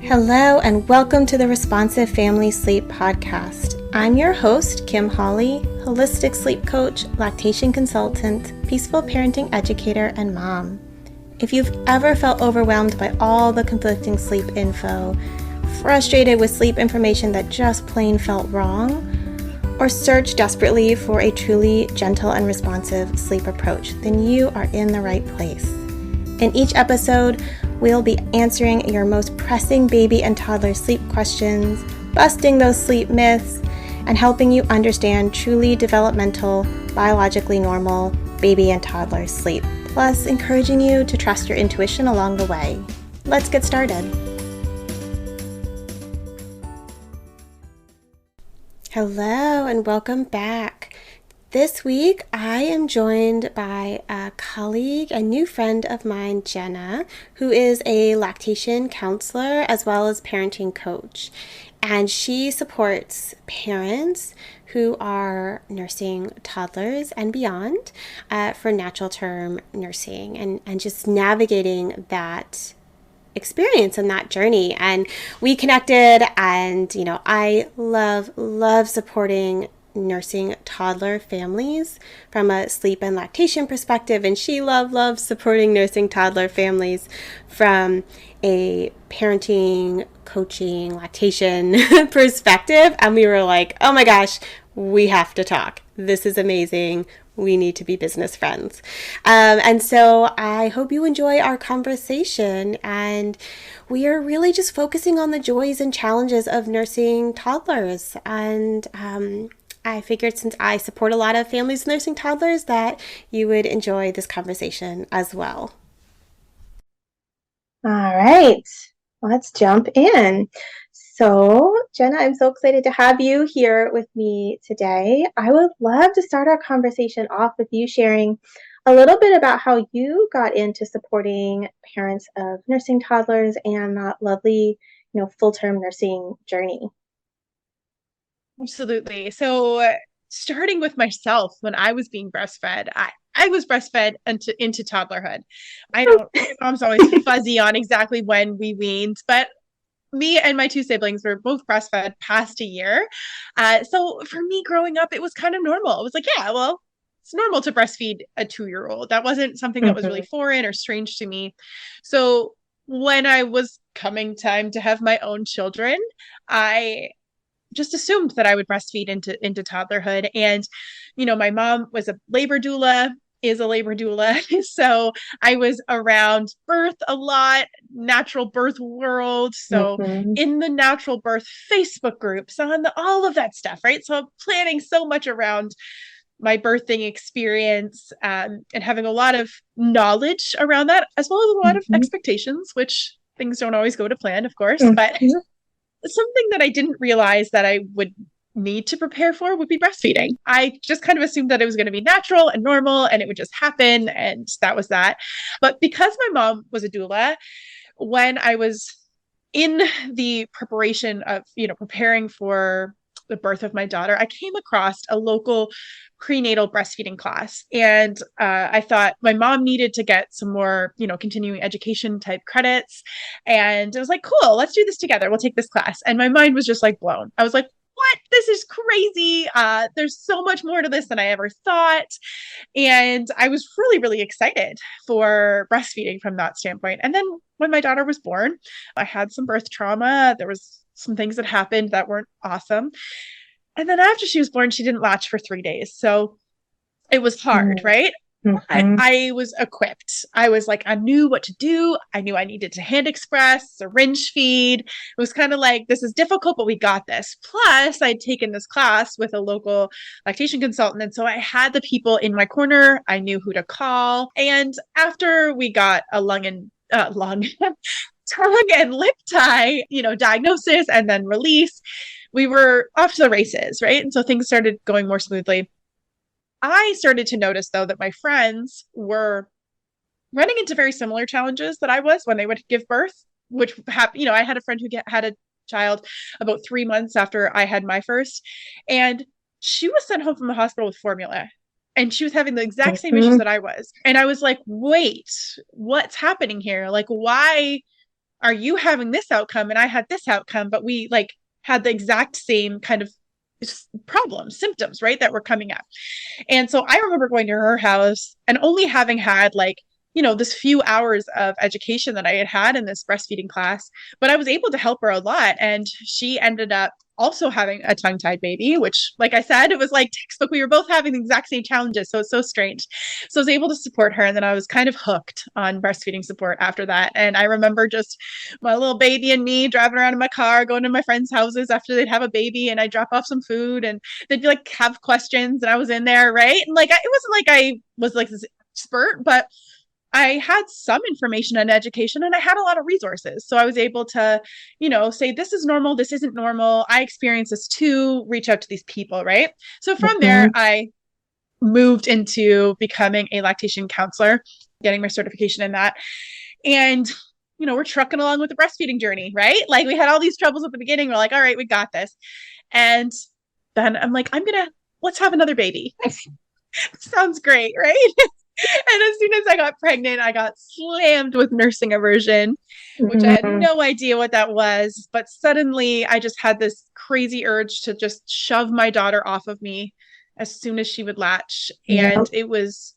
Hello and welcome to the Responsive Family Sleep Podcast. I'm your host, Kim Hawley, holistic sleep coach, lactation consultant, peaceful parenting educator, and mom. If you've ever felt overwhelmed by all the conflicting sleep info, frustrated with sleep information that just plain felt wrong, or search desperately for a truly gentle and responsive sleep approach, then you are in the right place. In each episode, we'll be answering your most pressing baby and toddler sleep questions, busting those sleep myths, and helping you understand truly developmental, biologically normal baby and toddler sleep, plus encouraging you to trust your intuition along the way. Let's get started. Hello and welcome back. This week, I am joined by a colleague and new friend of mine, Jenna, who is a lactation counselor as well as parenting coach. And she supports parents who are nursing toddlers and beyond for natural term nursing and just navigating that experience and that journey. And we connected, and I love supporting nursing toddler families from a sleep and lactation perspective, and she loves supporting nursing toddler families from a parenting, coaching, lactation perspective. And we were like, oh my gosh, we have to talk. This is amazing. We need to be business friends. And so I hope you enjoy our conversation. And we are really just focusing on the joys and challenges of nursing toddlers. And I figured, since I support a lot of families nursing toddlers, that you would enjoy this conversation as well. All right, let's jump in. So, Jenna, I'm so excited to have you here with me today. I would love to start our conversation off with you sharing a little bit about how you got into supporting parents of nursing toddlers and that lovely, full-term nursing journey. Absolutely. So starting with myself, when I was being breastfed, I was breastfed into toddlerhood. My mom's always fuzzy on exactly when we weaned, but me and my two siblings were both breastfed past a year. So for me growing up, it was kind of normal. It was like, yeah, well, it's normal to breastfeed a 2-year-old. That wasn't something that was really foreign or strange to me. So when I was coming time to have my own children, I just assumed that I would breastfeed into toddlerhood. And, my mom was a labor doula, is a labor doula. So I was around birth a lot, natural birth world. So in the natural birth Facebook groups, on all of that stuff, right? So I'm planning so much around my birthing experience and having a lot of knowledge around that, as well as a lot of expectations, which things don't always go to plan, of course, but something that I didn't realize that I would need to prepare for would be breastfeeding. I just kind of assumed that it was going to be natural and normal and it would just happen, and that was that. But because my mom was a doula, when I was in the preparation of, preparing for the birth of my daughter, I came across a local prenatal breastfeeding class. And I thought my mom needed to get some more, continuing education type credits. And I was like, cool, let's do this together. We'll take this class. And my mind was just like blown. I was like, what? This is crazy. There's so much more to this than I ever thought. And I was really, really excited for breastfeeding from that standpoint. And then when my daughter was born, I had some birth trauma. There was some things that happened that weren't awesome. And then after she was born, she didn't latch for 3 days. So it was hard, right? I was equipped. I was like, I knew what to do. I knew I needed to hand express, syringe feed. It was kind of like, this is difficult, but we got this. Plus, I'd taken this class with a local lactation consultant. And so I had the people in my corner. I knew who to call. And after we got a tongue and lip tie, diagnosis and then release, we were off to the races, right? And so things started going more smoothly. I started to notice, though, that my friends were running into very similar challenges that I was when they would give birth, which I had a friend who had a child about 3 months after I had my first, and she was sent home from the hospital with formula. And she was having the exact same issues that I was. And I was like, wait, what's happening here? Like, why are you having this outcome? And I had this outcome, but we like had the exact same kind of problems, symptoms, right, that were coming up. And so I remember going to her house and only having had like, this few hours of education that I had had in this breastfeeding class, but I was able to help her a lot. And she ended up also having a tongue-tied baby, which, like I said, it was like textbook. We were both having the exact same challenges. So it's so strange. So I was able to support her. And then I was kind of hooked on breastfeeding support after that. And I remember just my little baby and me driving around in my car, going to my friends' houses after they'd have a baby, and I'd drop off some food and they'd be like, have questions. And I was in there, right? And like, it wasn't like I was like this expert, but I had some information on education and I had a lot of resources. So I was able to, say, this is normal, this isn't normal. I experience this too, reach out to these people, right? So from there, I moved into becoming a lactation counselor, getting my certification in that. And, we're trucking along with the breastfeeding journey, right? Like we had all these troubles at the beginning. We're like, all right, we got this. And then I'm like, let's have another baby. Sounds great, right? And as soon as I got pregnant, I got slammed with nursing aversion, which I had no idea what that was. But suddenly I just had this crazy urge to just shove my daughter off of me as soon as she would latch. And it was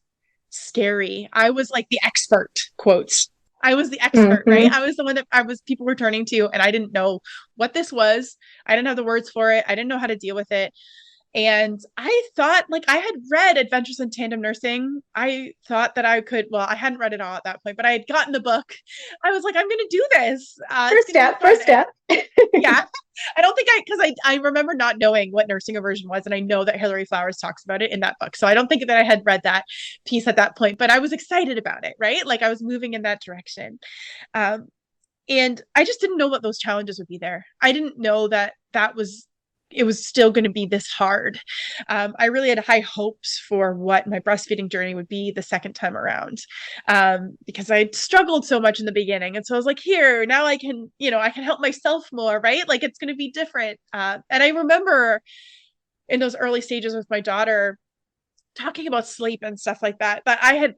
scary. I was like the expert, quotes. I was the expert, right? I was the one that people were turning to, and I didn't know what this was. I didn't have the words for it. I didn't know how to deal with it. And I thought, like, I had read Adventures in Tandem Nursing. I thought that I could, well, I hadn't read it all at that point, but I had gotten the book. I was like, I'm going to do this. First step. Yeah. I don't think because I remember not knowing what nursing aversion was. And I know that Hilary Flowers talks about it in that book. So I don't think that I had read that piece at that point, but I was excited about it, right? Like I was moving in that direction. And I just didn't know what those challenges would be there. I didn't know that it was still going to be this hard. I really had high hopes for what my breastfeeding journey would be the second time around, because I struggled so much in the beginning. And so I was like, here, now I can help myself more, right? Like it's going to be different. And I remember in those early stages with my daughter talking about sleep and stuff like that, but I had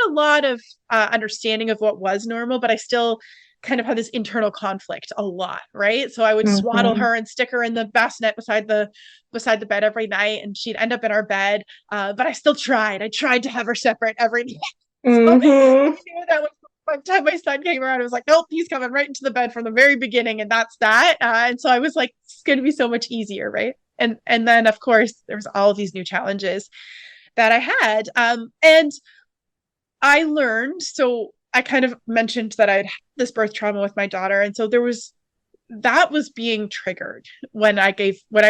a lot of understanding of what was normal, but I still kind of had this internal conflict a lot, right? So I would swaddle her and stick her in the bassinet beside the bed every night, and she'd end up in our bed. But I still tried. I tried to have her separate every night. So I knew that by the time my son came around, I was like, nope, he's coming right into the bed from the very beginning, and that's that. And so I was like, it's going to be so much easier, right? And then of course there was all of these new challenges that I had, and I learned. So I kind of mentioned that I had this birth trauma with my daughter. And so that was being triggered when I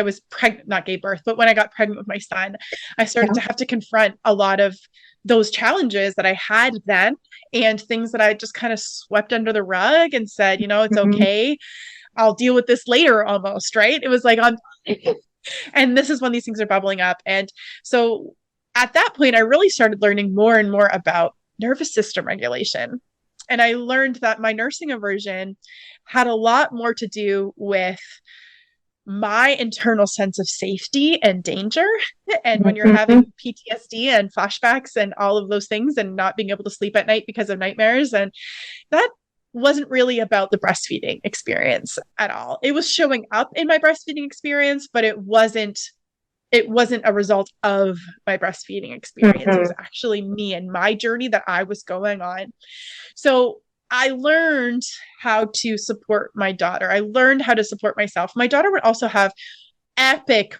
was pregnant, not gave birth, but when I got pregnant with my son, I started to have to confront a lot of those challenges that I had then and things that I just kind of swept under the rug and said, it's okay. I'll deal with this later almost, right? It was like, and this is when these things are bubbling up. And so at that point, I really started learning more and more about nervous system regulation. And I learned that my nursing aversion had a lot more to do with my internal sense of safety and danger. And when you're having PTSD and flashbacks and all of those things and not being able to sleep at night because of nightmares, and that wasn't really about the breastfeeding experience at all. It was showing up in my breastfeeding experience, but it wasn't a result of my breastfeeding experience. It was actually me and my journey that I was going on. So I learned how to support my daughter. I learned how to support myself. My daughter would also have epic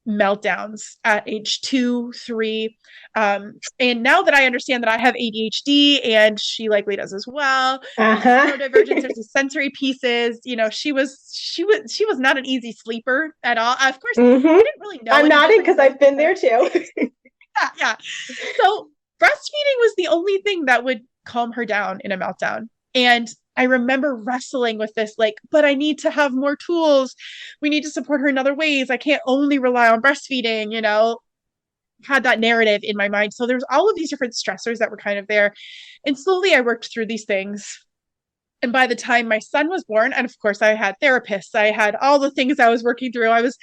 meltdowns at age 2, 3. And now that I understand that I have ADHD and she likely does as well, neurodivergence, there's the sensory pieces. She was not an easy sleeper at all. Of course, I didn't really know. I'm nodding because I've been there too. Yeah. So breastfeeding was the only thing that would calm her down in a meltdown. And I remember wrestling with this, like, but I need to have more tools. We need to support her in other ways. I can't only rely on breastfeeding, had that narrative in my mind. So there's all of these different stressors that were kind of there. And slowly I worked through these things. And by the time my son was born, and of course I had therapists, I had all the things I was working through. I was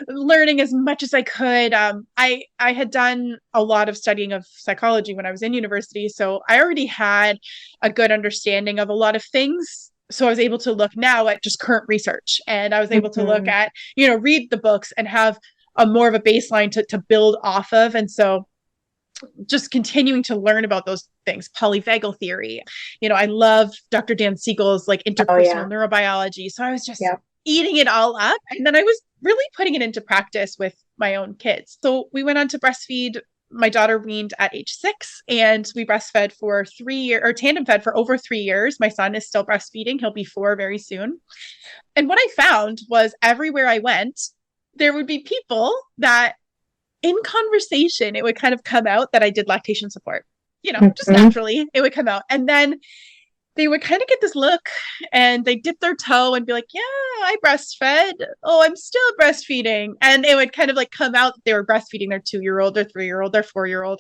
learning as much as I could. I had done a lot of studying of psychology when I was in university. So I already had a good understanding of a lot of things so I was able to look now at just current research, and I was able to look at, read the books and have a more of a baseline to build off of. And so just continuing to learn about those things, polyvagal theory. I love Dr. Dan Siegel's like interpersonal neurobiology. So I was just eating it all up. And then I was really putting it into practice with my own kids. So we went on to breastfeed. My daughter weaned at age 6, and we breastfed for 3 years, or tandem fed for over 3 years. My son is still breastfeeding. He'll be 4 very soon. And what I found was everywhere I went, there would be people that in conversation, it would kind of come out that I did lactation support, just naturally it would come out. And then they would kind of get this look and they dip their toe and be like, yeah, I breastfed. Oh, I'm still breastfeeding. And it would kind of like come out that they were breastfeeding their 2-year-old, their 3-year-old, their 4-year-old.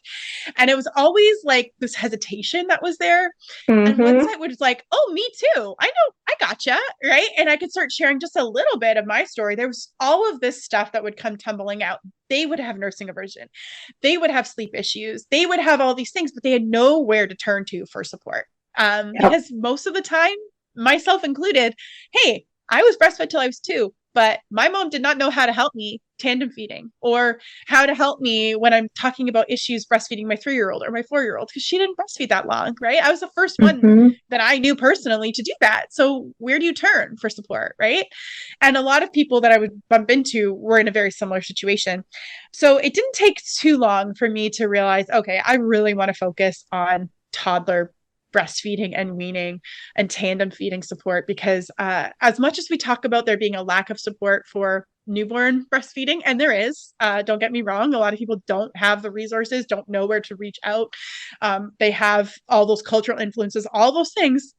And it was always like this hesitation that was there. And one side was like, oh, me too. I know, I gotcha. Right. And I could start sharing just a little bit of my story. There was all of this stuff that would come tumbling out. They would have nursing aversion. They would have sleep issues. They would have all these things, but they had nowhere to turn to for support. Because most of the time, myself included, hey, I was breastfed till I was 2, but my mom did not know how to help me tandem feeding or how to help me when I'm talking about issues breastfeeding my 3-year-old or my 4-year-old, because she didn't breastfeed that long, right? I was the first one that I knew personally to do that. So where do you turn for support, right? And a lot of people that I would bump into were in a very similar situation. So it didn't take too long for me to realize, okay, I really want to focus on toddler breastfeeding and weaning and tandem feeding support, because as much as we talk about there being a lack of support for newborn breastfeeding, and there is, don't get me wrong, a lot of people don't have the resources, don't know where to reach out. They have all those cultural influences, all those things.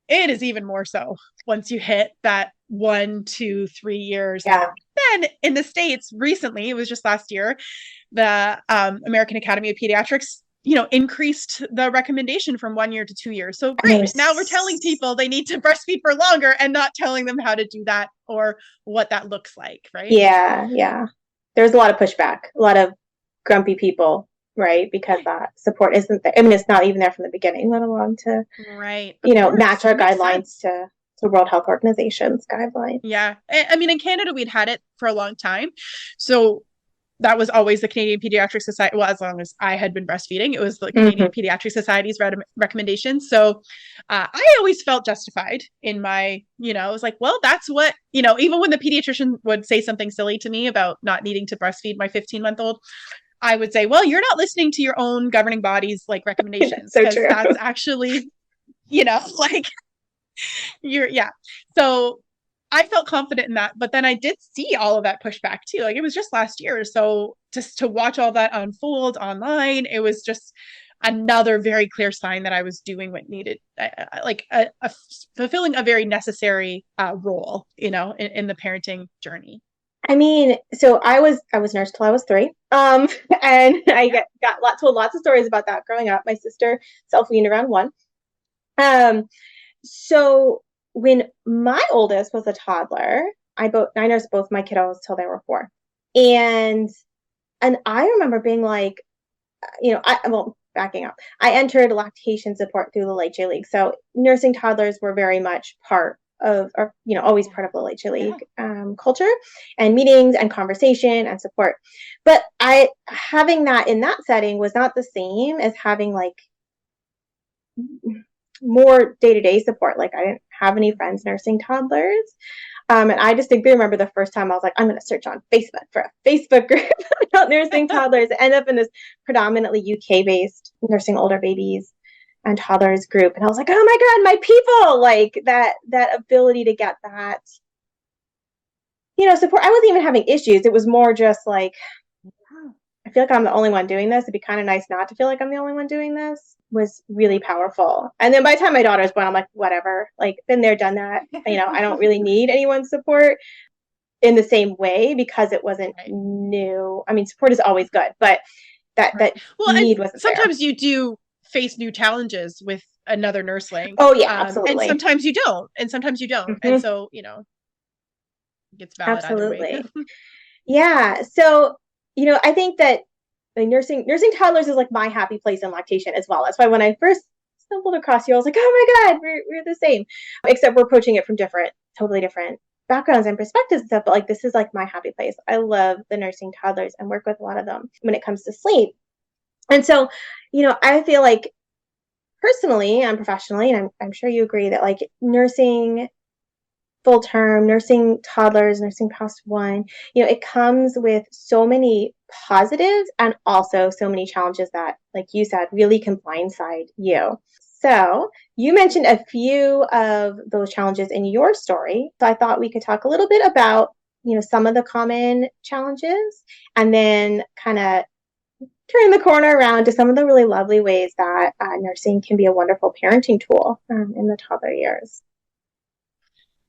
It is even more so once you hit that 1, 2, 3 years. Then in the States recently, it was just last year, the American Academy of Pediatrics increased the recommendation from 1 year to 2 years. So great. Now we're telling people they need to breastfeed for longer and not telling them how to do that or what that looks like. Right. Yeah. There's a lot of pushback, a lot of grumpy people, right? Because that support isn't there. I mean, it's not even there from the beginning, let alone to, match our guidelines to World Health Organization's guidelines. Yeah. I mean, in Canada, we'd had it for a long time. So that was always the Canadian Pediatric Society. Well, as long as I had been breastfeeding, it was the Canadian Pediatric Society's recommendations. So I always felt justified in my, I was like, well, that's what, even when the pediatrician would say something silly to me about not needing to breastfeed my 15-month-old, I would say, well, you're not listening to your own governing body's like recommendations. So true. That's actually, like So I felt confident in that, but then I did see all of that pushback too. Like it was just last year. So just to watch all that unfold online, it was just another very clear sign that I was doing what needed, fulfilling a very necessary role, in the parenting journey. I mean, so I was nursed till I was 3. And I got told lots of stories about that growing up. My sister self-weaned around 1. So when my oldest was a toddler, I nursed both my kiddos till they were 4. And I remember being like, backing up, I entered lactation support through the Leche League. So nursing toddlers were very much part of, or, always part of the Leche League culture and meetings and conversation and support. But having that in that setting was not the same as having like more day-to-day support. Like I didn't have any friends nursing toddlers. And I distinctly remember the first time I was like, I'm going to search on Facebook for a Facebook group about nursing toddlers. I ended up in this predominantly UK-based nursing older babies and toddlers group. And I was like, oh my God, my people, like that ability to get that, support. I wasn't even having issues. It was more just like, I feel like I'm the only one doing this. It'd be kind of nice not to feel like I'm the only one doing this. Was really powerful. And then by the time my daughter was born, I'm like, whatever, like been there, done that. I don't really need anyone's support in the same way because it wasn't new. I mean, support is always good, but that need wasn't there. Sometimes you do face new challenges with another nursling. Oh yeah, absolutely. And sometimes you don't. And And so, it gets valid absolutely. Either way. Yeah. So, I think that nursing toddlers is like my happy place in lactation as well. That's why when I first stumbled across you. I was like, oh my God, we're the same. Except we're approaching it from totally different backgrounds and perspectives and stuff. But like, this is like my happy place. I love the nursing toddlers and work with a lot of them when it comes to sleep. And so, I feel like personally and professionally, and I'm sure you agree that like nursing full term, nursing toddlers, nursing past one, it comes with so many positives and also so many challenges that, like you said, really can blindside you. So you mentioned a few of those challenges in your story. So I thought we could talk a little bit about, some of the common challenges and then kind of turn the corner around to some of the really lovely ways that nursing can be a wonderful parenting tool in the toddler years.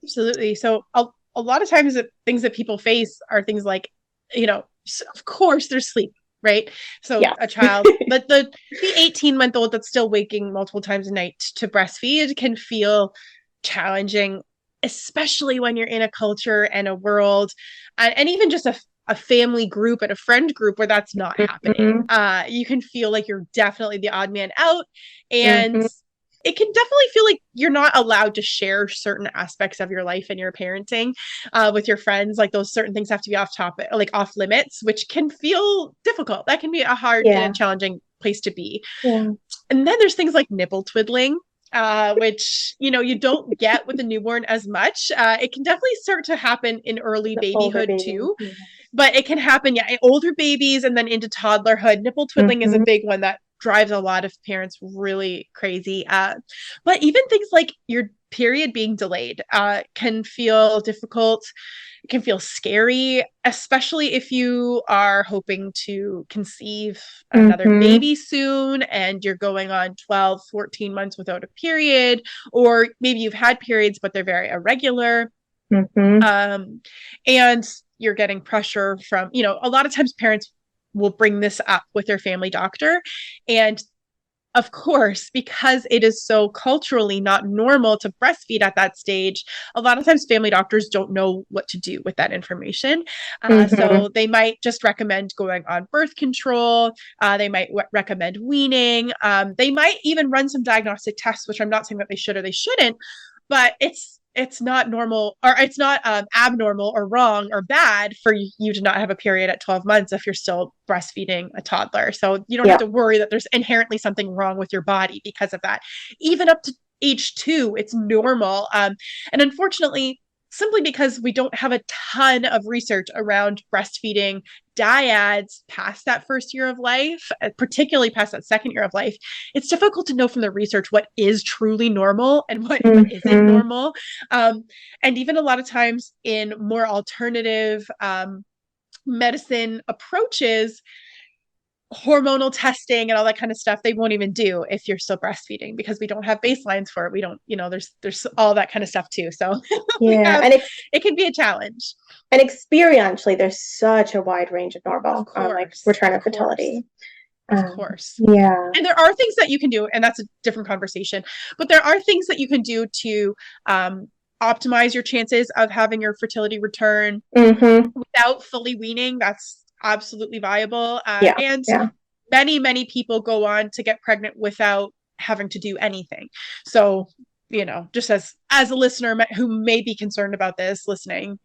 Absolutely. So a lot of times things that people face are things like, of course there's sleep, right? So Yeah. a child, the 18-month-old that's still waking multiple times a night to breastfeed can feel challenging, especially when you're in a culture and a world and even just a family group and a friend group where that's not happening. You can feel like you're definitely the odd man out, and it can definitely feel like you're not allowed to share certain aspects of your life and your parenting with your friends. Like those certain things have to be off topic, like off limits, which can feel difficult. That can be a hard and a challenging place to be. Yeah. And then there's things like nipple twiddling, which, you don't get with a newborn as much. It can definitely start to happen in early babyhood too. Yeah. But it can happen, in older babies and then into toddlerhood. Nipple twiddling is a big one that drives a lot of parents really crazy. But even things like your period being delayed can feel difficult. It can feel scary, especially if you are hoping to conceive another baby soon and you're going on 12, 14 months without a period, or maybe you've had periods, but they're very irregular. And you're getting pressure from, a lot of times parents will bring this up with their family doctor. And of course, because it is so culturally not normal to breastfeed at that stage, a lot of times family doctors don't know what to do with that information. So they might just recommend going on birth control. They might recommend weaning. They might even run some diagnostic tests, which I'm not saying that they should or they shouldn't, but it's not normal, or it's not abnormal or wrong or bad for you to not have a period at 12 months if you're still breastfeeding a toddler. So you don't have to worry that there's inherently something wrong with your body because of that. Even up to age 2, it's normal. And unfortunately, simply because we don't have a ton of research around breastfeeding dyads past that first year of life, particularly past that second year of life, it's difficult to know from the research what is truly normal and what isn't normal. And even a lot of times in more alternative medicine approaches, hormonal testing and all that kind of stuff, they won't even do if you're still breastfeeding because we don't have baselines for it. We don't, there's all that kind of stuff too. So and it can be a challenge. And experientially, there's such a wide range of normal, like maternal fertility. Of course. Yeah. And there are things that you can do, and that's a different conversation, but there are things that you can do to optimize your chances of having your fertility return without fully weaning. That's absolutely viable. And many people go on to get pregnant without having to do anything. So, just as a listener who may be concerned about this listening,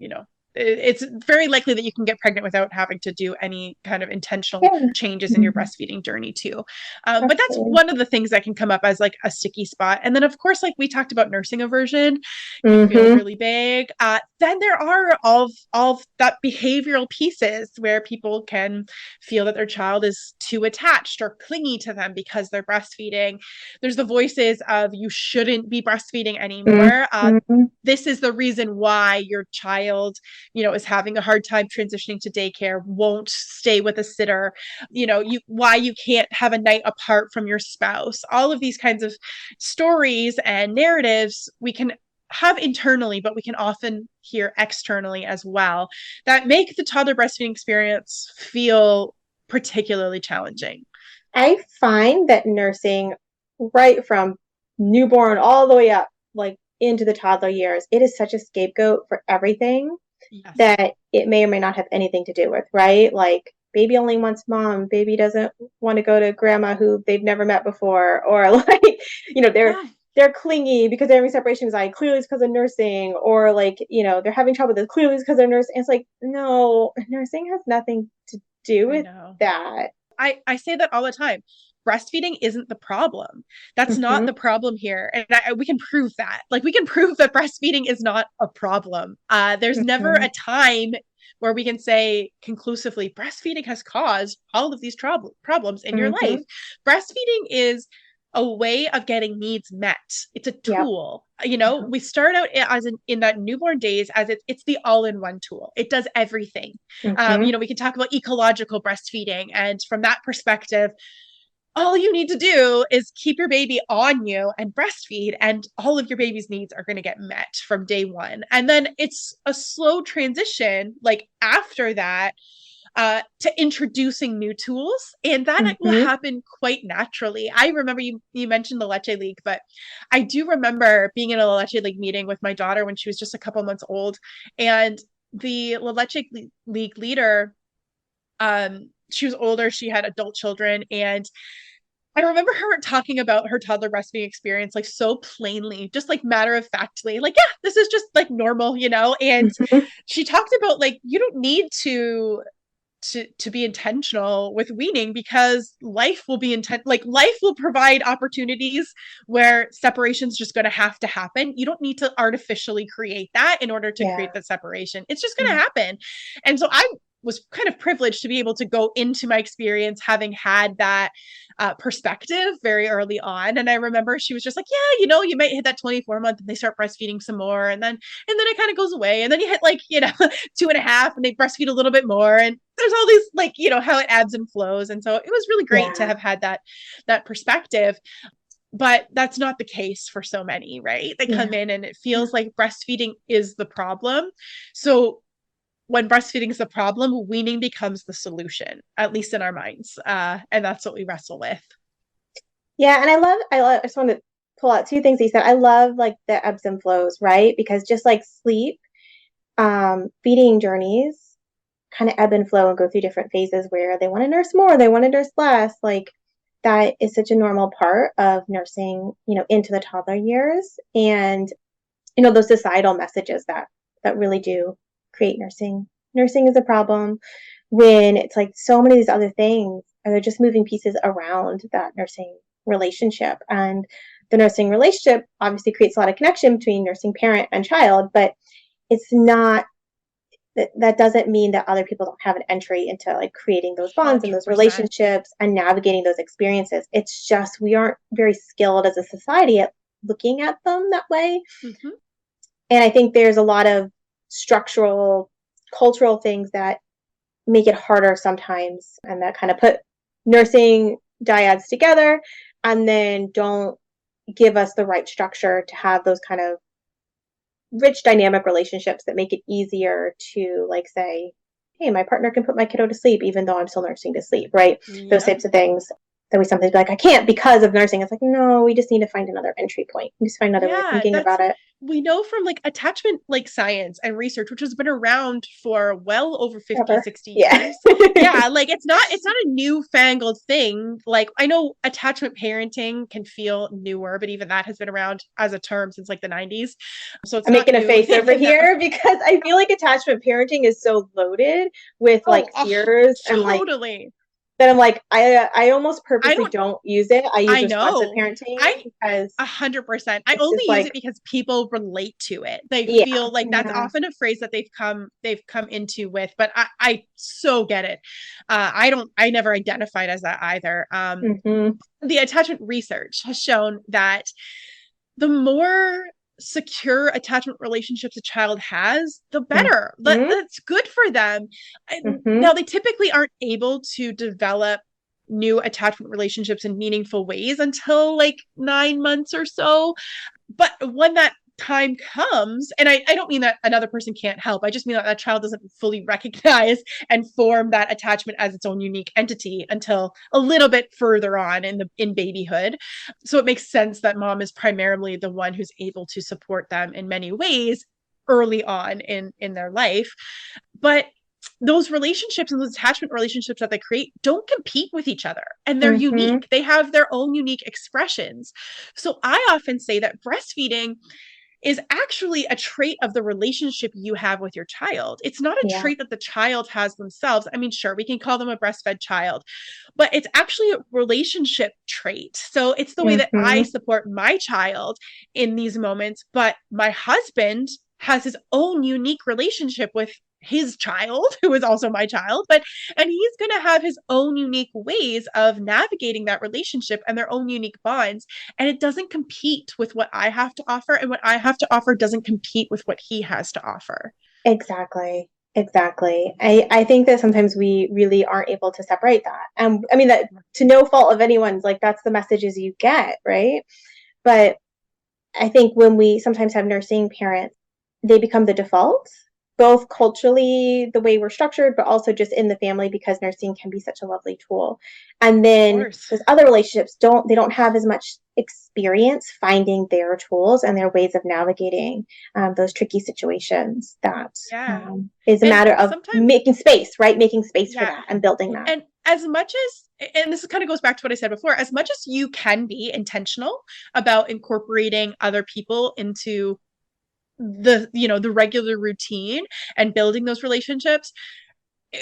it's very likely that you can get pregnant without having to do any kind of intentional changes in your breastfeeding journey too. But that's one of the things that can come up as like a sticky spot. And then of course, like we talked about, nursing aversion can feel really big. Then there are all that behavioral pieces where people can feel that their child is too attached or clingy to them because they're breastfeeding. There's the voices of you shouldn't be breastfeeding anymore. This is the reason why your child is having a hard time transitioning to daycare, won't stay with a sitter, why you can't have a night apart from your spouse. All of these kinds of stories and narratives we can have internally, but we can often hear externally as well, that make the toddler breastfeeding experience feel particularly challenging. I find that nursing right from newborn all the way up, like into the toddler years, it is such a scapegoat for everything. Yes. That it may or may not have anything to do with, right? Like baby only wants mom, baby doesn't want to go to grandma who they've never met before, or like, they're clingy because they're having separation anxiety. Clearly it's because of nursing, or like, they're having trouble with this. Clearly it's because of nursing. It's like, no, nursing has nothing to do with that. I say that all the time. Breastfeeding isn't the problem. That's not the problem here. And we can prove that. Like, we can prove that breastfeeding is not a problem. There's never a time where we can say conclusively breastfeeding has caused all of these problems in your life. Breastfeeding is a way of getting needs met. It's a tool. We start out in that newborn days as it's the all-in-one tool. It does everything. We can talk about ecological breastfeeding, and from that perspective, all you need to do is keep your baby on you and breastfeed, and all of your baby's needs are going to get met from day one. And then it's a slow transition, like after that, to introducing new tools. And that will happen quite naturally. I remember you mentioned the Leche League, but I do remember being in a Leche League meeting with my daughter when she was just a couple months old. And the Leche League leader, she was older, she had adult children, and I remember her talking about her toddler breastfeeding experience, like so plainly, just like matter of factly, like, yeah, this is just like normal, and she talked about like, you don't need to be intentional with weaning, because life will be life will provide opportunities where separation's just going to have to happen. You don't need to artificially create that in order to create the separation. It's just going to happen. And so I was kind of privileged to be able to go into my experience having had that perspective very early on. And I remember she was just like, yeah, you might hit that 24 month and they start breastfeeding some more. And then it kind of goes away. And then you hit like, 2.5 and they breastfeed a little bit more. And there's all these like, how it ebbs and flows. And so it was really great to have had that perspective. But that's not the case for so many, right? They come in and it feels like breastfeeding is the problem. So when breastfeeding is the problem, weaning becomes the solution, at least in our minds. And that's what we wrestle with. Yeah. And I just want to pull out two things he said. I love like the ebbs and flows, right? Because just like sleep, feeding journeys kind of ebb and flow and go through different phases where they want to nurse more, they want to nurse less. Like, that is such a normal part of nursing, into the toddler years. And, those societal messages that really do create nursing. Nursing is a problem when it's like so many of these other things are just moving pieces around that nursing relationship. And the nursing relationship obviously creates a lot of connection between nursing parent and child, but it's not, that doesn't mean that other people don't have an entry into like creating those bonds 100%. And those relationships and navigating those experiences. It's just, we aren't very skilled as a society at looking at them that way. And I think there's a lot of structural, cultural things that make it harder sometimes, and that kind of put nursing dyads together and then don't give us the right structure to have those kind of rich dynamic relationships that make it easier to like say, hey, my partner can put my kiddo to sleep even though I'm still nursing to sleep, right? Those types of things that we sometimes be like, I can't because of nursing. It's like, no, we just need to find another entry point. We just find another way of thinking about it. We know from like attachment like science and research, which has been around for well over 50, 60 years. Like it's not a newfangled thing. Like, I know attachment parenting can feel newer, but even that has been around as a term since like the 90s. So it's I'm making a face over here because I feel like attachment parenting is so loaded with like fears and like that I'm like, I almost purposely don't use it. I use responsive parenting because 100%. I only use it because people relate to it. They feel like that's often a phrase that they've come into with, but I so get it. I never identified as that either. The attachment research has shown that the more secure attachment relationships a child has, the better. That's good for them. Now, they typically aren't able to develop new attachment relationships in meaningful ways until like 9 months or so. But when that time comes, and I don't mean that another person can't help, I just mean that child doesn't fully recognize and form that attachment as its own unique entity until a little bit further on in babyhood. So it makes sense that mom is primarily the one who's able to support them in many ways early on in their life. But those relationships and those attachment relationships that they create don't compete with each other, and they're Mm-hmm. unique. They have their own unique expressions. So I often say that breastfeeding is actually a trait of the relationship you have with your child. It's not a Yeah. trait that the child has themselves. I mean, sure, we can call them a breastfed child, but it's actually a relationship trait. So it's the way that I Mm-hmm. support my child in these moments, but my husband has his own unique relationship with his child, who is also my child, and he's going to have his own unique ways of navigating that relationship and their own unique bonds, and it doesn't compete with what I have to offer, and what I have to offer doesn't compete with what he has to offer. Exactly. Exactly. I think that sometimes we really aren't able to separate that. And I mean that to no fault of anyone's, like that's the messages you get, right? But I think when we sometimes have nursing parents, they become the default, both culturally, the way we're structured, but also just in the family because nursing can be such a lovely tool. And Of then course. those other relationships don't have as much experience finding their tools and their ways of navigating those tricky situations. That Yeah. is a And matter of sometimes, making space, right? Making space for yeah. that and building that. And as much as, and this kind of goes back to what I said before, as much as you can be intentional about incorporating other people into the regular routine and building those relationships,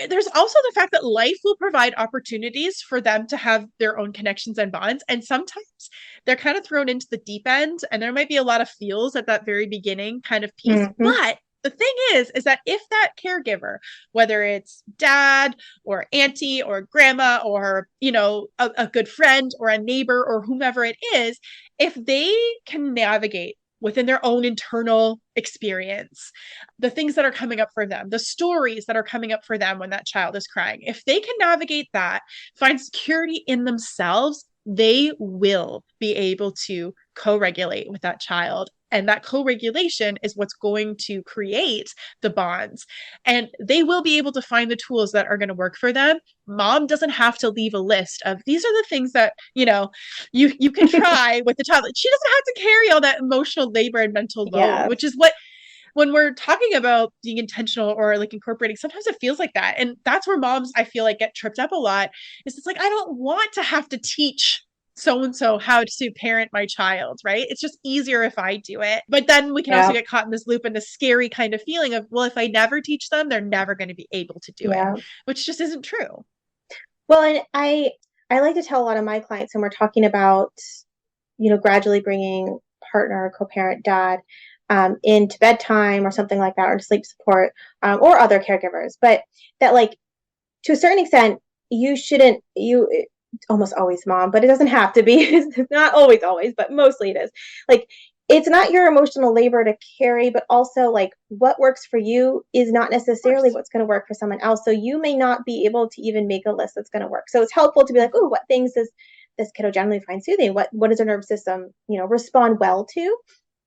there's also the fact that life will provide opportunities for them to have their own connections and bonds, and sometimes they're kind of thrown into the deep end, and there might be a lot of feels at that very beginning kind of piece. Mm-hmm. But the thing is that if that caregiver, whether it's dad or auntie or grandma or a good friend or a neighbor or whomever it is, if they can navigate within their own internal experience the things that are coming up for them, the stories that are coming up for them when that child is crying, if they can navigate that, find security in themselves, they will be able to co-regulate with that child. And that co-regulation is what's going to create the bonds. And they will be able to find the tools that are going to work for them. Mom doesn't have to leave a list of these are the things that, you can try with the child. She doesn't have to carry all that emotional labor and mental load, Yes. which is what, when we're talking about being intentional or like incorporating, sometimes it feels like that. And that's where moms, I feel like, get tripped up a lot. Is it's like, I don't want to have to teach so and so how to parent my child, right? It's just easier if I do it. But then we can also Yeah. get caught in this loop and this scary kind of feeling of, well, if I never teach them, they're never going to be able to do it, Yeah. which just isn't true. Well, and I like to tell a lot of my clients when we're talking about, gradually bringing partner, co-parent, dad into bedtime or something like that, or sleep support, or other caregivers, but that like to a certain extent, you almost always mom, but it doesn't have to be. It's not always, but mostly it is. Like it's not your emotional labor to carry, but also like what works for you is not Of necessarily course. what's going to work for someone else. So you may not be able to even make a list that's going to work. So it's helpful to be like, oh, what things does this kiddo generally find soothing? What does their nervous system, respond well to?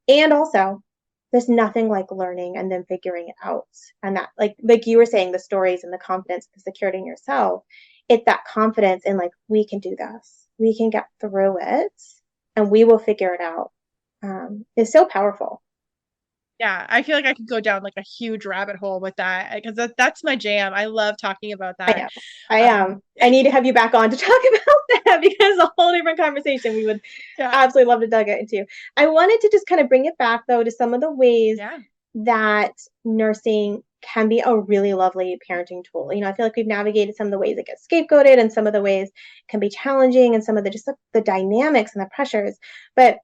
And also, there's nothing like learning and then figuring it out. And that, like you were saying, the stories and the confidence, the security in yourself, it's that confidence in like, we can do this, we can get through it, and we will figure it out. Is so powerful. Yeah, I feel like I could go down like a huge rabbit hole with that because that's my jam. I love talking about I that. know. I Um, am. I need to have you back on to talk about that because a whole different conversation we would yeah, absolutely love to dive into. I wanted to just kind of bring it back though to some of the ways yeah, that nursing can be a really lovely parenting tool. I feel like we've navigated some of the ways it gets scapegoated and some of the ways can be challenging and some of the just the dynamics and the pressures. But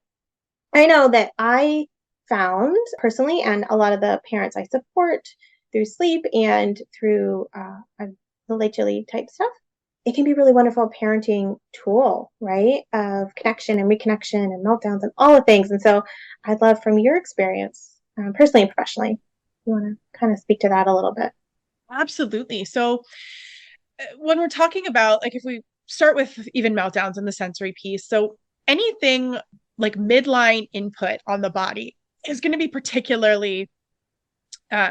I know that I found personally, and a lot of the parents I support through sleep and through the late chili type stuff, it can be really wonderful parenting tool, right? Of connection and reconnection and meltdowns and all the things. And so I'd love from your experience, personally and professionally, you want to kind of speak to that a little bit. absolutely. So when we're talking about, like, if we start with even meltdowns and the sensory piece, so anything like midline input on the body is going to be particularly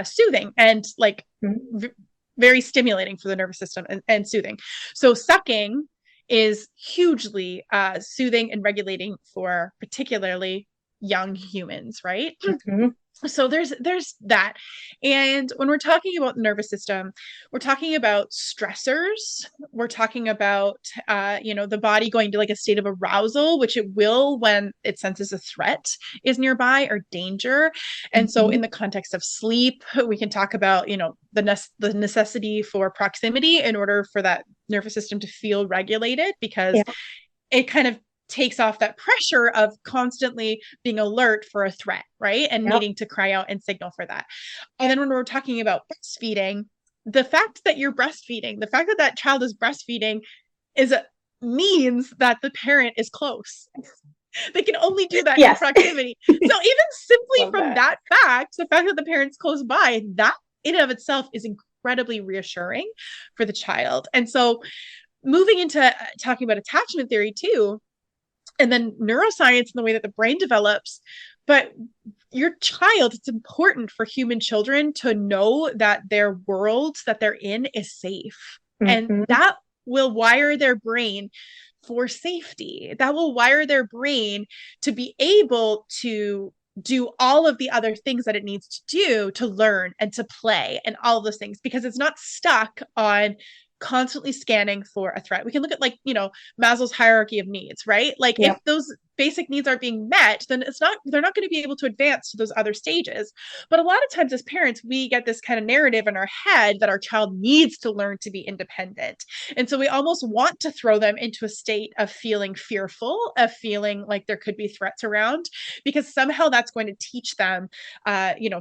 soothing and like Mm-hmm. very stimulating for the nervous system and soothing. So sucking is hugely soothing and regulating for particularly young humans, right? Mm-hmm. So there's that. And when we're talking about the nervous system, we're talking about stressors. We're talking about the body going to like a state of arousal, which it will when it senses a threat is nearby or danger. And so in the context of sleep, we can talk about the necessity for proximity in order for that nervous system to feel regulated, because it kind of takes off that pressure of constantly being alert for a threat, right? And needing to cry out and signal for that. And then when we're talking about breastfeeding, the fact that you're breastfeeding, the fact that that child is breastfeeding means that the parent is close. They can only do that in proximity. So even simply from that fact, the fact that the parent's close by, that in and of itself is incredibly reassuring for the child. And so moving into talking about attachment theory too, and then neuroscience and the way that the brain develops. But your child, it's important for human children to know that their world that they're in is safe. And that will wire their brain for safety. That will wire their brain to be able to do all of the other things that it needs to do to learn and to play and all of those things, because it's not stuck on constantly scanning for a threat. We can look at Maslow's hierarchy of needs, right? Like if those basic needs aren't being met, then they're not going to be able to advance to those other stages. But a lot of times as parents, we get this kind of narrative in our head that our child needs to learn to be independent. And so we almost want to throw them into a state of feeling fearful, of feeling like there could be threats around, because somehow that's going to teach them,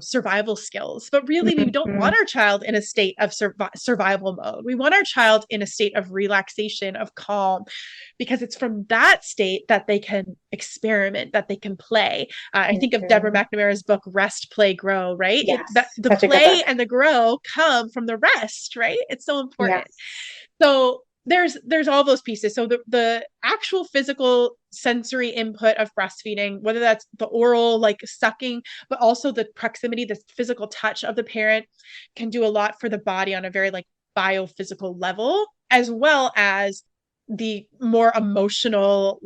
survival skills. But really, we don't want our child in a state of survival mode. We want our child in a state of relaxation, of calm, because it's from that state that they can experiment, that they can play. I think of Deborah McNamara's book, Rest, Play, Grow, right? The play and the grow come from the rest, right? It's so important. So there's all those pieces. So the actual physical sensory input of breastfeeding, whether that's the oral, like sucking, but also the proximity, the physical touch of the parent, can do a lot for the body on a very biophysical level, as well as the more emotional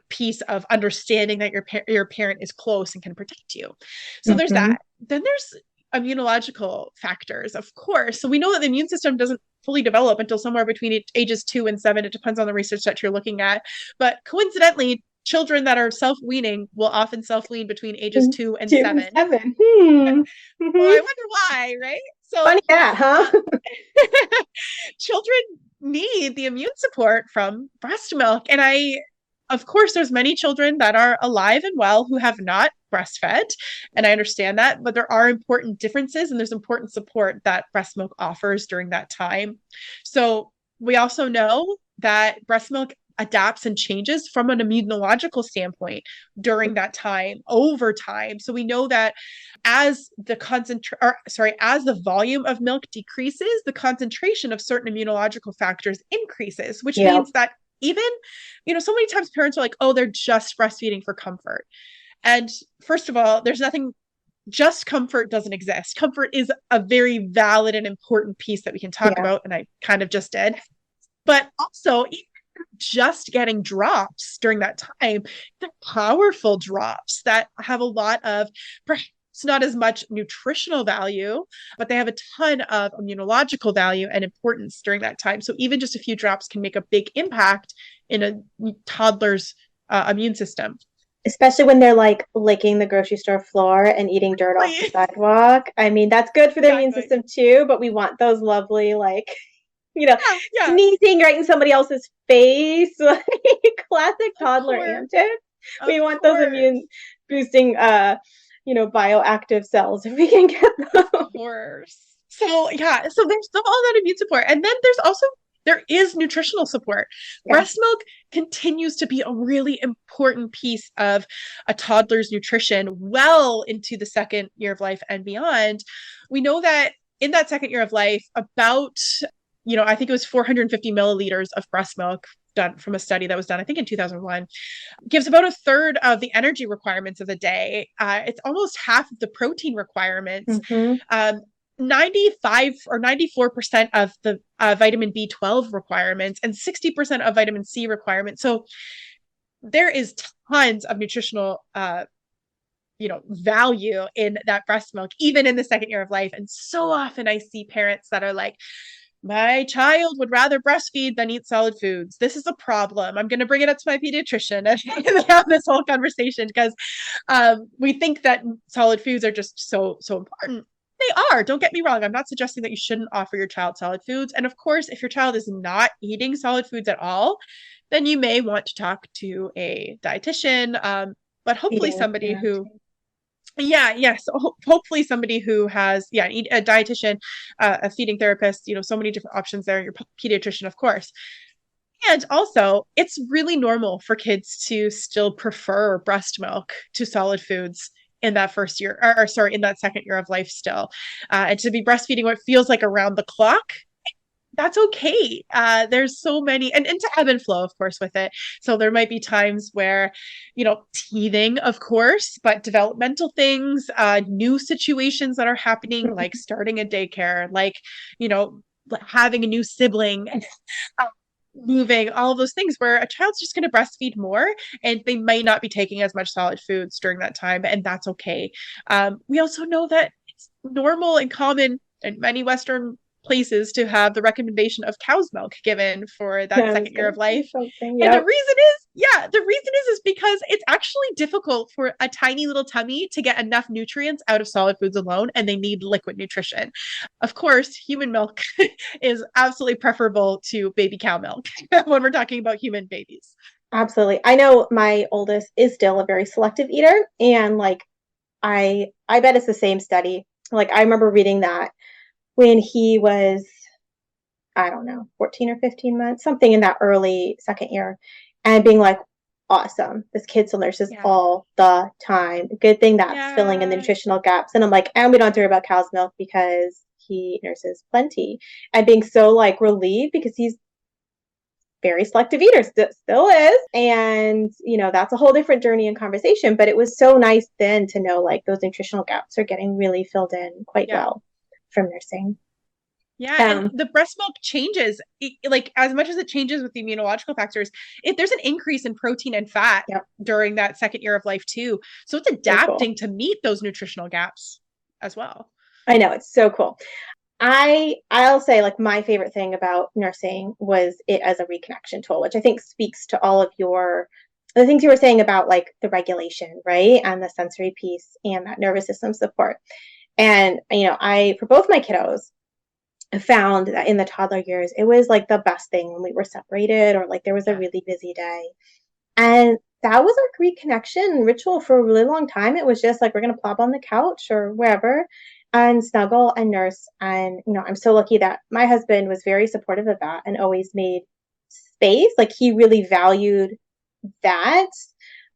piece of understanding that your parent is close and can protect you. So there's that. Then there's immunological factors, of course. So we know that the immune system doesn't fully develop until somewhere between ages 2 and 7. It depends on the research that you're looking at, but coincidentally, children that are self-weaning will often self-wean between ages 2 and 7. Well, I wonder why, right? So funny that, huh? Children need the immune support from breast milk. And of course, there's many children that are alive and well who have not breastfed. And I understand that, but there are important differences and there's important support that breast milk offers during that time. So we also know that breast milk adapts and changes from an immunological standpoint during that time, over time. So we know that as the volume of milk decreases, the concentration of certain immunological factors increases, which means that even, so many times parents are like, oh, they're just breastfeeding for comfort. And first of all, there's nothing, just comfort doesn't exist. Comfort is a very valid and important piece that we can talk about. And I kind of just did. But also, just getting drops during that time, they're powerful drops that have a lot of perhaps not as much nutritional value, but they have a ton of immunological value and importance during that time. So even just a few drops can make a big impact in a toddler's immune system. Especially when they're licking the grocery store floor and eating dirt off the sidewalk. I mean, that's good for their immune system too, but we want those lovely, sneezing right in somebody else's face, classic toddler antics. We want those immune boosting, bioactive cells if we can get them. Of course. So there's all that immune support. And then there is nutritional support. Breast milk continues to be a really important piece of a toddler's nutrition well into the second year of life and beyond. We know that in that second year of life, about I think it was 450 milliliters of breast milk done from a study that was done, I think in 2001, gives about a third of the energy requirements of the day. It's almost half of the protein requirements. 95 or 94% of the vitamin B12 requirements and 60% of vitamin C requirements. So there is tons of nutritional value in that breast milk, even in the second year of life. And so often I see parents that are like, my child would rather breastfeed than eat solid foods. This is a problem. I'm going to bring it up to my pediatrician. And they have this whole conversation because we think that solid foods are just so important. They are. Don't get me wrong. I'm not suggesting that you shouldn't offer your child solid foods. And of course, if your child is not eating solid foods at all, then you may want to talk to a dietitian. But hopefully somebody who hopefully somebody who has a dietitian, a feeding therapist, so many different options there, your pediatrician, of course. And also, it's really normal for kids to still prefer breast milk to solid foods in that first year, in that second year of life still, and to be breastfeeding what feels like around the clock. That's okay. There's so many, and to ebb and flow, of course, with it. So there might be times where, teething, of course, but developmental things, new situations that are happening, like starting a daycare, like, having a new sibling, moving, all of those things where a child's just going to breastfeed more and they might not be taking as much solid foods during that time. And that's okay. We also know that it's normal and common in many Western places to have the recommendation of cow's milk given for that second year of life. Yep. And the reason is because it's actually difficult for a tiny little tummy to get enough nutrients out of solid foods alone, and they need liquid nutrition. Of course, human milk is absolutely preferable to baby cow milk when we're talking about human babies. Absolutely. I know my oldest is still a very selective eater, and I bet it's the same study. I remember reading that when he was, I don't know, 14 or 15 months, something in that early second year, and being like, awesome, this kid still nurses all the time. Good thing that's filling in the nutritional gaps. And I'm like, and we don't have to worry about cow's milk because he nurses plenty. And being so relieved because he's very selective eater, still is. And, that's a whole different journey and conversation. But it was so nice then to know those nutritional gaps are getting really filled in quite well from nursing. And the breast milk changes, as much as it changes with the immunological factors, there's an increase in protein and fat during that second year of life too. So it's adapting to meet those nutritional gaps as well. I know, it's so cool. I'll say my favorite thing about nursing was it as a reconnection tool, which I think speaks to all of the things you were saying about the regulation, right? And the sensory piece and that nervous system support. And, for both my kiddos, I found that in the toddler years, it was the best thing when we were separated or there was a really busy day. And that was our reconnection ritual for a really long time. It was just we're going to plop on the couch or wherever and snuggle and nurse. And, I'm so lucky that my husband was very supportive of that and always made space. He really valued that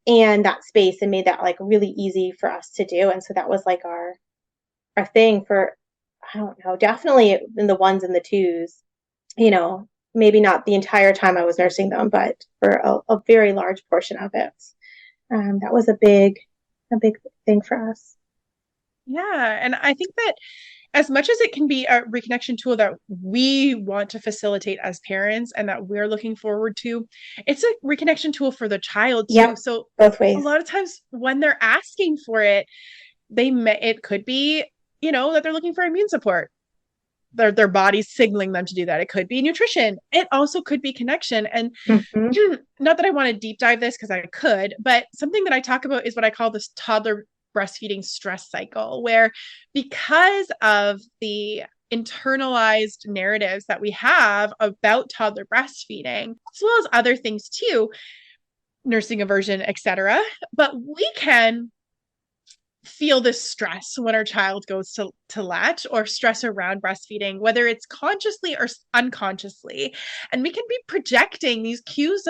and that space and made that really easy for us to do. And so that was our thing for, I don't know, definitely in the ones and the twos, maybe not the entire time I was nursing them, but for a very large portion of it. That was a big thing for us. Yeah. And I think that as much as it can be a reconnection tool that we want to facilitate as parents and that we're looking forward to, it's a reconnection tool for the child too. Yep, so both ways. A lot of times when they're asking for it, it could be, that they're looking for immune support. Their body's signaling them to do that. It could be nutrition. It also could be connection. And not that I want to deep dive this because I could, but something that I talk about is what I call this toddler breastfeeding stress cycle, where because of the internalized narratives that we have about toddler breastfeeding, as well as other things too, nursing aversion, etc., but we can feel this stress when our child goes to latch or stress around breastfeeding, whether it's consciously or unconsciously. And we can be projecting these cues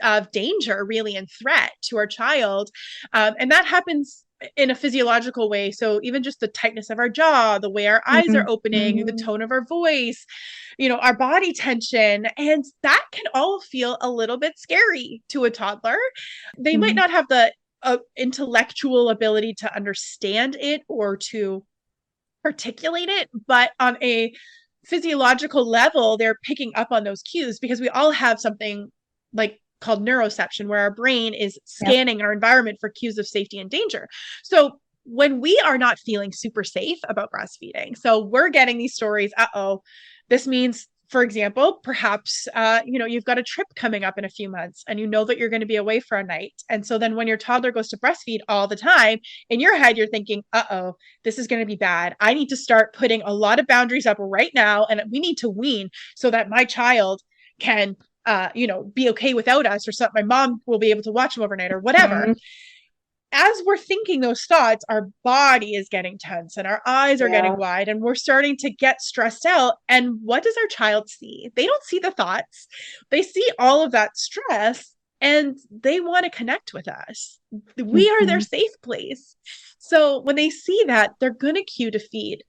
of danger, really, and threat to our child. And that happens in a physiological way. So even just the tightness of our jaw, the way our eyes are opening, the tone of our voice, our body tension, and that can all feel a little bit scary to a toddler. They might not have the intellectual ability to understand it or to articulate it, but on a physiological level, they're picking up on those cues because we all have something called neuroception, where our brain is scanning our environment for cues of safety and danger. So when we are not feeling super safe about breastfeeding, so we're getting these stories, this means, for example, perhaps, you've got a trip coming up in a few months and you know that you're going to be away for a night. And so then when your toddler goes to breastfeed all the time, in your head, you're thinking, this is going to be bad. I need to start putting a lot of boundaries up right now. And we need to wean so that my child can, be okay without us, or something. My mom will be able to watch them overnight or whatever. As we're thinking those thoughts, our body is getting tense and our eyes are getting wide and we're starting to get stressed out. And what does our child see? They don't see the thoughts. They see all of that stress and they want to connect with us. We are their safe place. So when they see that, they're going to cue to feed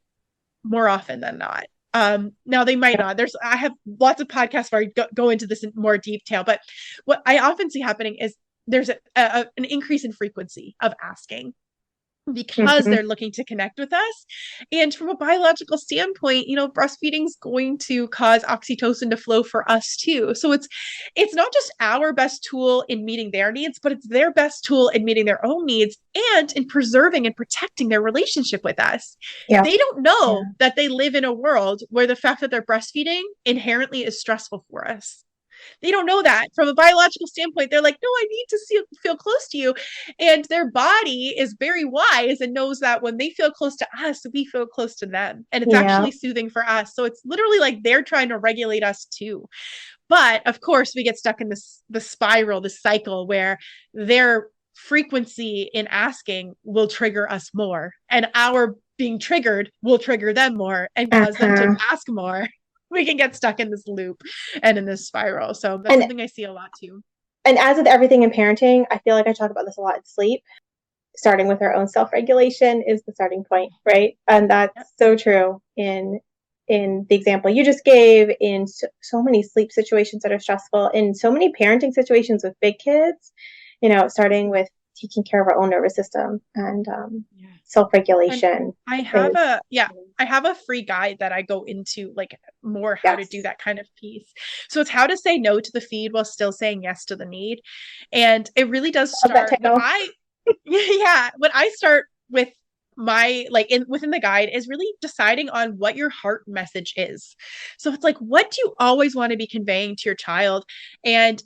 more often than not. Now they might not. I have lots of podcasts where I go into this in more detail, but what I often see happening is there's an increase in frequency of asking because they're looking to connect with us. And from a biological standpoint, breastfeeding is going to cause oxytocin to flow for us too. So it's not just our best tool in meeting their needs, but it's their best tool in meeting their own needs and in preserving and protecting their relationship with us. They don't know that they live in a world where the fact that they're breastfeeding inherently is stressful for us. They don't know that from a biological standpoint. They're like, no, I need to feel close to you. And their body is very wise and knows that when they feel close to us, we feel close to them. And it's actually soothing for us. So it's literally like they're trying to regulate us too. But of course, we get stuck in the spiral, this cycle where their frequency in asking will trigger us more. And our being triggered will trigger them more and cause them to ask more. We can get stuck in this loop and in this spiral. So that's something I see a lot too. And as with everything in parenting, I feel like I talk about this a lot in sleep. Starting with our own self-regulation is the starting point, right? And that's so true in the example you just gave, in so many sleep situations that are stressful, in so many parenting situations with big kids, starting with taking care of our own nervous system and self-regulation. And I have a free guide that I go into, like, more how to do that kind of piece. So it's how to say no to the feed while still saying yes to the need. And it really does start when I start with my, within the guide is really deciding on what your heart message is. So it's like, what do you always want to be conveying to your child? And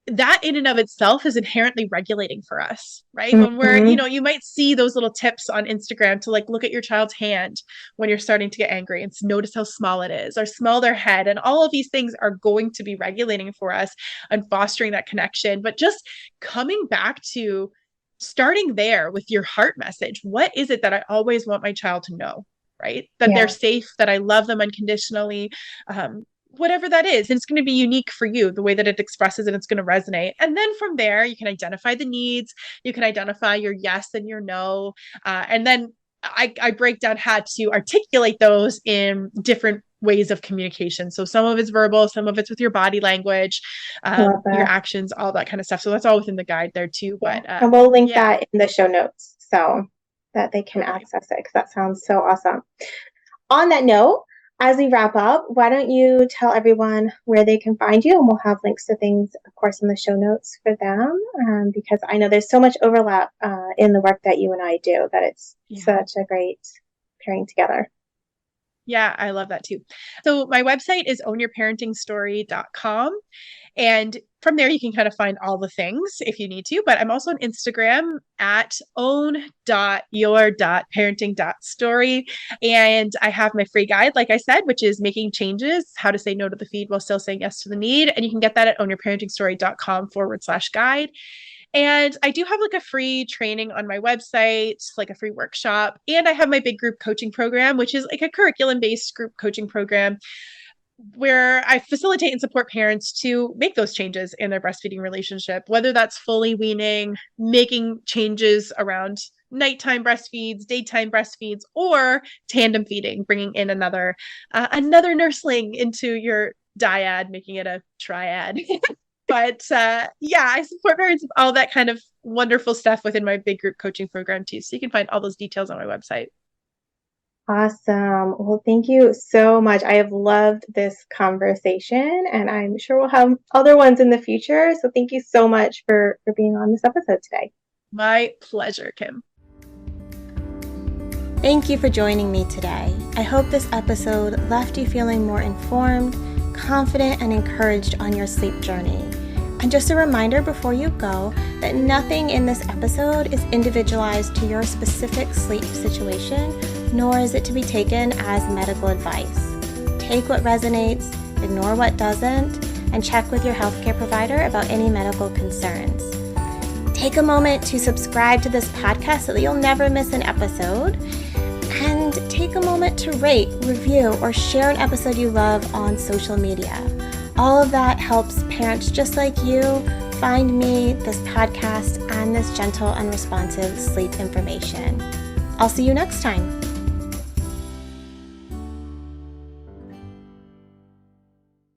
that in and of itself is inherently regulating for us, right? When we're, you might see those little tips on Instagram to look at your child's hand when you're starting to get angry and notice how small it is, or smell their head. And all of these things are going to be regulating for us and fostering that connection. But just coming back to starting there with your heart message. What is it that I always want my child to know, right? That they're safe, that I love them unconditionally, whatever that is. And it's going to be unique for you, the way that it expresses, and it's going to resonate. And then from there, you can identify the needs. You can identify your yes and your no. And then I break down how to articulate those in different ways of communication. So some of it's verbal, some of it's with your body language, your actions, all that kind of stuff. So that's all within the guide there too. But and we'll link that in the show notes so that they can access it, because that sounds so awesome. On that note, as we wrap up, why don't you tell everyone where they can find you? And we'll have links to things, of course, in the show notes for them, because I know there's so much overlap in the work that you and I do, that it's such a great pairing together. Yeah, I love that too. So my website is ownyourparentingstory.com. And from there, you can kind of find all the things if you need to. But I'm also on Instagram at own.your.parenting.story. And I have my free guide, like I said, which is making changes, how to say no to the feed while still saying yes to the need. And you can get that at ownyourparentingstory.com/guide. And I do have a free training on my website, a free workshop. And I have my big group coaching program, which is a curriculum-based group coaching program where I facilitate and support parents to make those changes in their breastfeeding relationship, whether that's fully weaning, making changes around nighttime breastfeeds, daytime breastfeeds, or tandem feeding, bringing in another nursling into your dyad, making it a triad. But I support parents with all that kind of wonderful stuff within my big group coaching program too. So you can find all those details on my website. Awesome. Well, thank you so much. I have loved this conversation, and I'm sure we'll have other ones in the future. So thank you so much for being on this episode today. My pleasure, Kim. Thank you for joining me today. I hope this episode left you feeling more informed, confident, and encouraged on your sleep journey. And just a reminder before you go that nothing in this episode is individualized to your specific sleep situation, nor is it to be taken as medical advice. Take what resonates, ignore what doesn't, and check with your healthcare provider about any medical concerns. Take a moment to subscribe to this podcast so that you'll never miss an episode. And take a moment to rate, review, or share an episode you love on social media. All of that helps parents just like you find me, this podcast, and this gentle and responsive sleep information. I'll see you next time.